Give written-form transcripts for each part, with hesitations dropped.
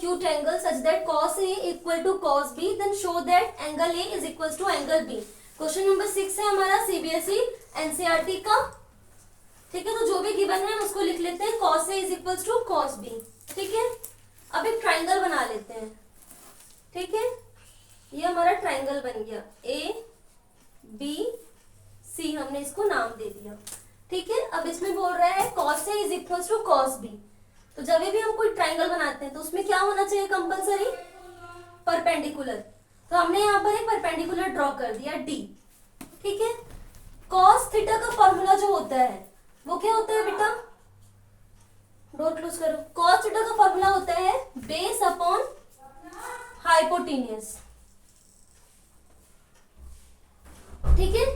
acute angle such that cos A equal to cos B, then show that angle A is equals to angle B. Question number 6 है हमारा CBSE NCERT का, ठीक है। तो जो भी गिवन है उसको लिख लेते हैं, cos A is equals to cos B, ठीक है। अब एक ट्राइंगल बना लेते हैं, ठीक है। ये हमारा ट्राइंगल बन गया ABC, हमने इसको नाम दे दिया, ठीक है। अब इसमें बोल रहा है cos A is equals to cos B। तो जब भी हम कोई ट्राइंगल बनाते हैं तो उसमें क्या होना चाहिए कंपलसरी, परपेंडिकुलर। तो हमने यहाँ पर एक परपेंडिकुलर ड्रॉ कर दिया D, ठीक है। cos थीटा का फॉर्मूला जो होता है वो क्या होता है बेटा, डोर क्लोज करो। cos थीटा का फॉर्मूला होता है बेस अपॉन हाइपोटेन्यूज, ठीक है।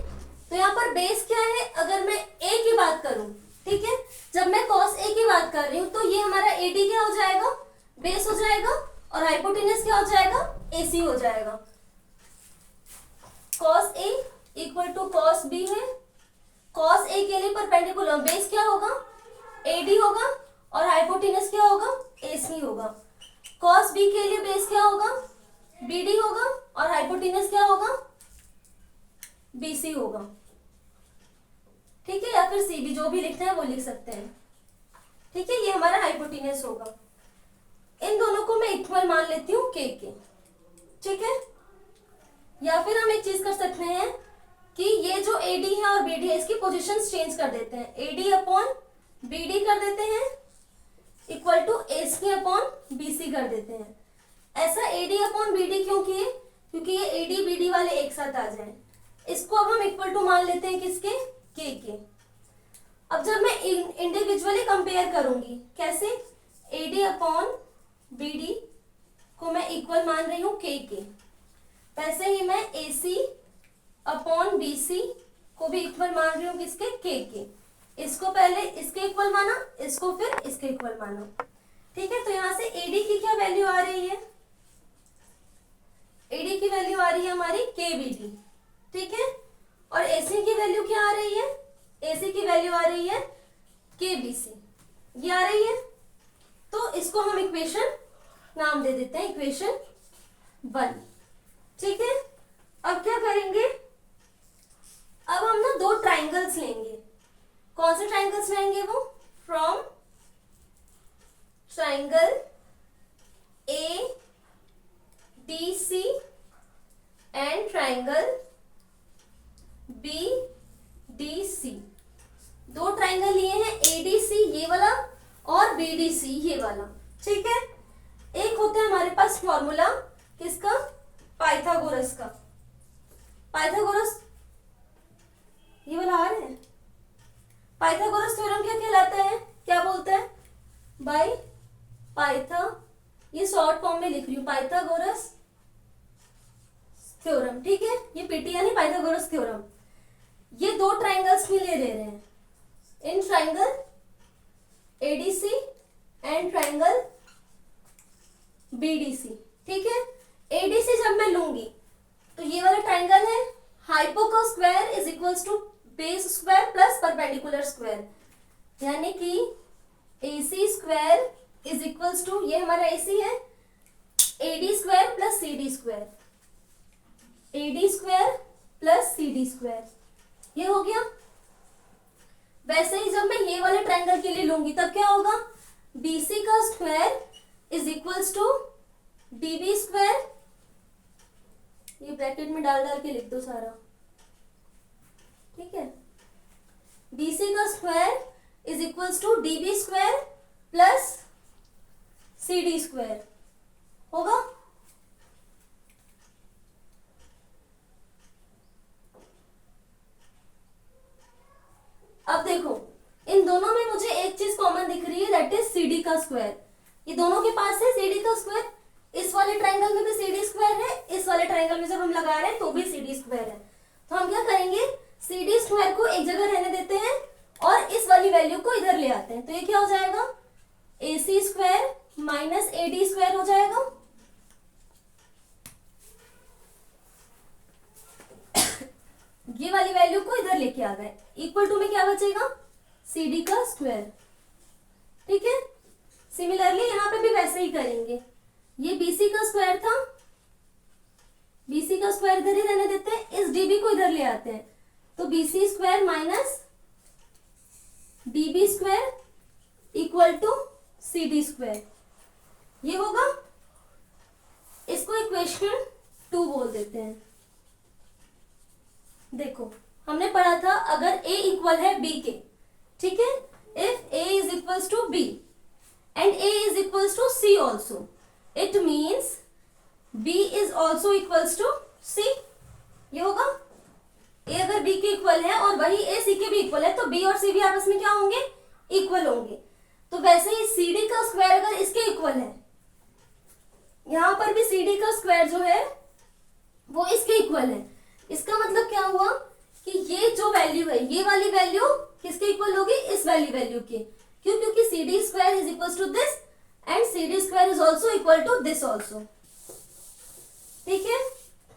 तो यहाँ पर बेस क्या है, अगर मैं A की बात करूं, ठीक है, जब मैं cos A की बात कर रही हूं तो ये हमारा AD क्या हो जाएगा, बेस हो जाएगा, और हाइपोटेन्यूज क्या हो जाएगा, AC हो जाएगा। cos A equal to cos B है। cos A के लिए परपेंडिकुलर बेस क्या होगा, AD होगा, और हाइपोटेन्यूज क्या होगा, AC होगा। cos B के लिए बेस क्या होगा, BD होगा, और हाइपोटेन्यूज क्या होगा, BC होगा, ठीक है। या फिर CB, जो भी लिखना है वो लिख सकते हैं, ठीक है। ये हमारा हाइपोटेन्यूज होगा। इन दोनों को मैं इक्वल मान लेती हूँ K के, ठीक है। या फिर हम एक चीज कर सकते हैं कि ये जो AD है और BD है इसकी पोजीशंस चेंज कर देते हैं, AD अपॉन BD कर देते हैं equal to AC upon BC कर देते हैं। ऐसा AD अपॉन BD क्यों किए, क्योंकि ये AD BD वाले एक साथ आ जाए। इसको अब हम इक्वल टू मान लेते हैं किसके, K के। अब जब मैं इंडिविजुअली कंपेयर करूंगी, कैसे, AD अपॉन BD को मैं इक्वल मान रही हूं K के, वैसे ही मैं AC अपॉन BC को भी इक्वल मान रही हूँ किसके, K के। इसको पहले इसके इक्वल माना, इसको फिर इसके इक्वल माना, ठीक है। तो यहां से AD की क्या वैल्यू आ रही है, AD की वैल्यू आ रही है हमारी KBD, ठीक है। और AC की वैल्यू क्या आ रही है, AC की वैल्यू आ रही है KBC, ये आ रही है। तो इसको हम इक्वेशन नाम दे देते हैं, इक्वेशन 1, ठीक है। अब क्या करेंगे, अब हम ना दो ट्राइंगल्स लेंगे। कौन से ट्राइंगल्स लेंगे वो, from triangle ABC and triangle BDC। दो ट्राइंगल लिए हैं, ADC ये वाला और BDC ये वाला, ठीक है। एक होता है हमारे पास फॉर्मूला किसका, पाइथागोरस का। पाइथागोरस ये वाला आ रहा है, पाइथागोरस थ्योरम क्या कहलाता है, क्या बोलता है, बाय पाइथा, ये शॉर्ट फॉर्म में लिख रही हूँ, पाइथागोरस थ्योरम, ठीक है। ये पीटी यानी पाइथागोरस थ्योरम। ये दो ट्राइंगल्स में ले रहे हैं, in triangle ADC and triangle BDC, ठीक है। ADC जब मैं लूंगी तो ये वाला ट्राइंगल है, हाइपो का square is equals to base square plus perpendicular square, यानी कि AC square is equals to, ये हमारा AC है, AD square plus CD square, AD square plus CD square, ये हो गया। वैसे ही जब मैं ये वाले ट्राइंगल के लिए लूंगी तब क्या होगा, BC का square is equals to DB square, ये ब्रैकेट में डाल डाल के लिख दो सारा, ठीक है। BC का square is equals to DB square plus CD square होगा। अब देखो इन दोनों में मुझे एक चीज कॉमन दिख रही है, दैट इज CD का स्क्वायर। ये दोनों के पास है CD का स्क्वायर, इस वाले ट्राइंगल में भी CD स्क्वायर है, इस वाले ट्राइंगल में जब हम लगा रहे हैं तो भी CD स्क्वायर है। तो हम क्या करेंगे, CD स्क्वायर को एक जगह रहने देते हैं और इस वाली वैल्यू को इधर ले आते हैं। तो ये क्या हो जाएगा, AC square minus AD square हो जाएगा। ये वाली वैल्यू को इधर लेके आ गए, इक्वल टू में क्या बचेगा, CD का स्क्वायर, ठीक है। सिमिलरली यहाँ पे भी वैसे ही करेंगे, का स्क्वायर इधर ही रहने देते हैं, इस डीबी को इधर ले आते हैं, तो BC square minus DB square equal to CD square, ये होगा। इसको इक्वेशन 2 बोल देते हैं। देखो हमने पढ़ा था अगर a इक्वल है b के, ठीक है, if a is equals to b and a is equals to c also, it means b is also equals to c, ये होगा। a अगर b के इक्वल है और वही a c के भी इक्वल है, तो b और c भी आपस में क्या होंगे, इक्वल होंगे। तो वैसे ही cd का स्क्वायर अगर इसके इक्वल है, यहां पर भी cd का स्क्वायर जो है वो इसके इक्वल है। इसका मतलब क्या हुआ कि ये जो वैल्यू है, ये वाली वैल्यू किसके इक्वल होगी, इस वाली वैल्यू के। क्यों? क्योंकि cd square is equal to this and cd square is also equal to this also, ठीक है।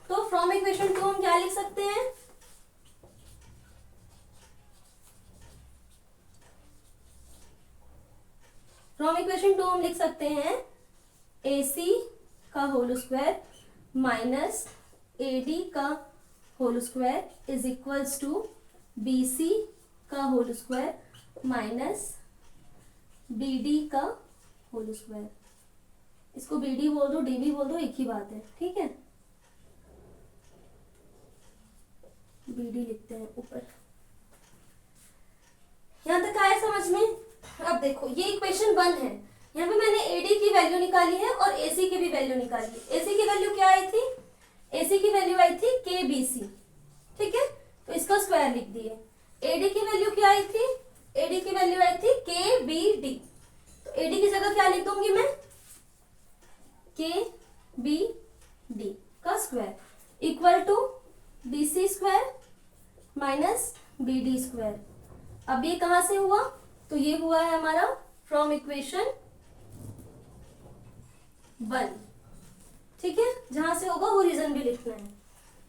तो फ्रॉम इक्वेशन 2 हम क्या लिख सकते हैं, फ्रॉम इक्वेशन 2 हम लिख सकते हैं AC का होल स्क्वायर माइनस AD का whole square is equals to BC का होल स्क्वायर माइनस BD का होल स्क्वायर। इसको BD बोल दो, DB बोल दो, एक ही बात है, ठीक है। BD लिखते हैं ऊपर। यहां तक आया समझ में? अब देखो ये इक्वेशन 1 है, यहाँ पे मैंने AD की वैल्यू निकाली है और AC की भी वैल्यू निकाली है। AC की वैल्यू क्या आई थी, AC की वैल्यू आई थी KBC, ठीक है, तो इसका स्क्वायर लिख दिए। AD की वैल्यू क्या आई थी, AD की वैल्यू आई थी KBD, तो AD की जगह क्या लिख दूंगी मैं, KBD का square equal to BC square minus BD square. अब ये कहां से हुआ, तो ये हुआ है हमारा फ्रॉम इक्वेशन 1, ठीक है। जहां से होगा वो रीजन भी लिखना है।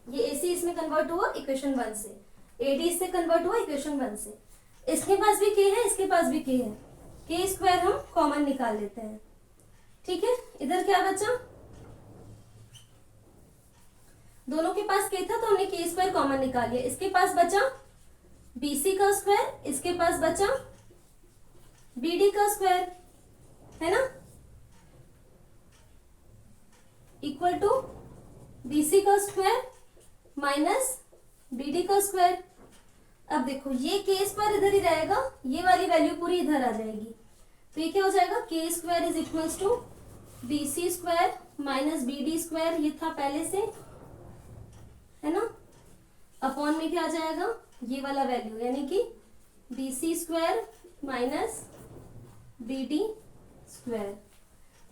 ये AC इसमें कन्वर्ट हुआ इक्वेशन 1 से, AD इससे कन्वर्ट हुआ इक्वेशन 1 से। इसके पास भी K है, इसके पास भी K है, K स्क्वायर हम कॉमन निकाल लेते हैं, ठीक है। इधर क्या बचा, दोनों के पास K था तो हमने K स्क्वायर कॉमन निकाल लिया। इसके पास बचा BC का स्क्वायर, इसके पास बचा BD का स्क्वायर, है ना, इक्वल टू BC का स्क्वायर माइनस BD का स्क्वायर। अब देखो ये K स्क्वायर इधर ही रहेगा, ये वाली वैल्यू पूरी इधर आ जाएगी, तो ये क्या हो जाएगा, K square is equals to BC square minus BD square, ये था पहले से, है ना, अपॉन में क्या आ जाएगा, ये वाला वैल्यू, यानी कि BC square minus BD square.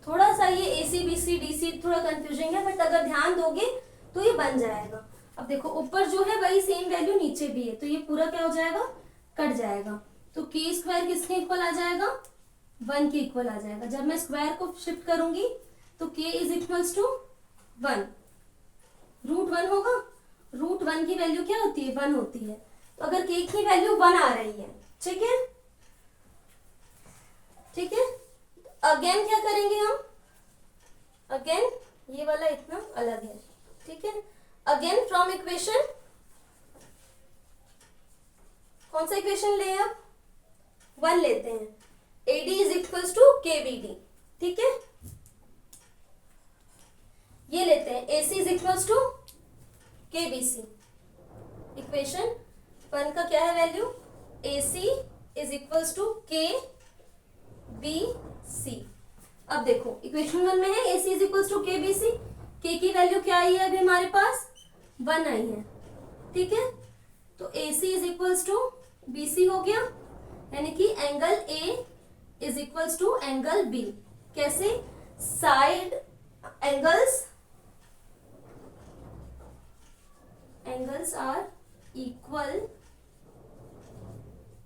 थोड़ा सा ये AC BC DC थोड़ा कंफ्यूजिंग है, बट अगर ध्यान दोगे तो ये बन जाएगा। अब देखो ऊपर जो है वही सेम वैल्यू नीचे भी है, तो ये पूरा क्या हो जाएगा, कट जाएगा। तो K स्क्वायर किसके इक्वल आ जाएगा, 1 के इक्वल आ जाएगा। जब मैं स्क्वायर को शिफ्ट करूंगी तो K is equals to 1, root 1 होगा। रूट 1 की वैल्यू क्या होती है, 1 होती है। तो अगर K की वैल्यू 1 आ रही है, ठीक है, ठीक है, अगेन क्या करेंगे हम, अगेन ये वाला इतना अलग है, ठीक है। अगेन फ्रॉम इक्वेशन, कौन सा इक्वेशन ले, अब 1 लेते हैं, AD is equals to KBD, ठीक है। ये लेते हैं AC is equals to KBC। Equation 1 का क्या है value, AC is equals to KBC। अब देखो इक्वेशन 1 में है AC is equals to KBC, K की वैल्यू क्या आई है अभी हमारे पास, 1 आई है, ठीक है। तो AC is equals to BC हो गया, यानी कि angle A is equals to angle B। कैसे, side angles are equal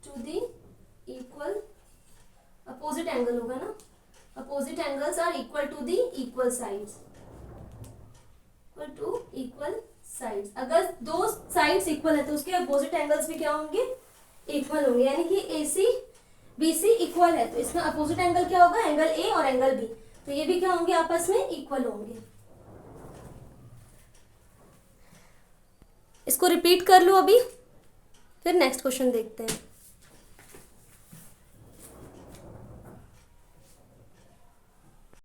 to the equal, opposite angle होगा ना, opposite angles are equal to the equal sides, equal to equal sides. अगर दो sides equal है तो उसके अपोजिट एंगल्स भी क्या होंगे, इक्वल होंगे। यानी कि AC BC इक्वल है तो इसका अपोजिट एंगल क्या होगा, एंगल A और एंगल B, तो ये भी क्या होंगे, आपस में इक्वल होंगे। इसको रिपीट कर लूँ अभी, फिर नेक्स्ट क्वेश्चन देखते हैं।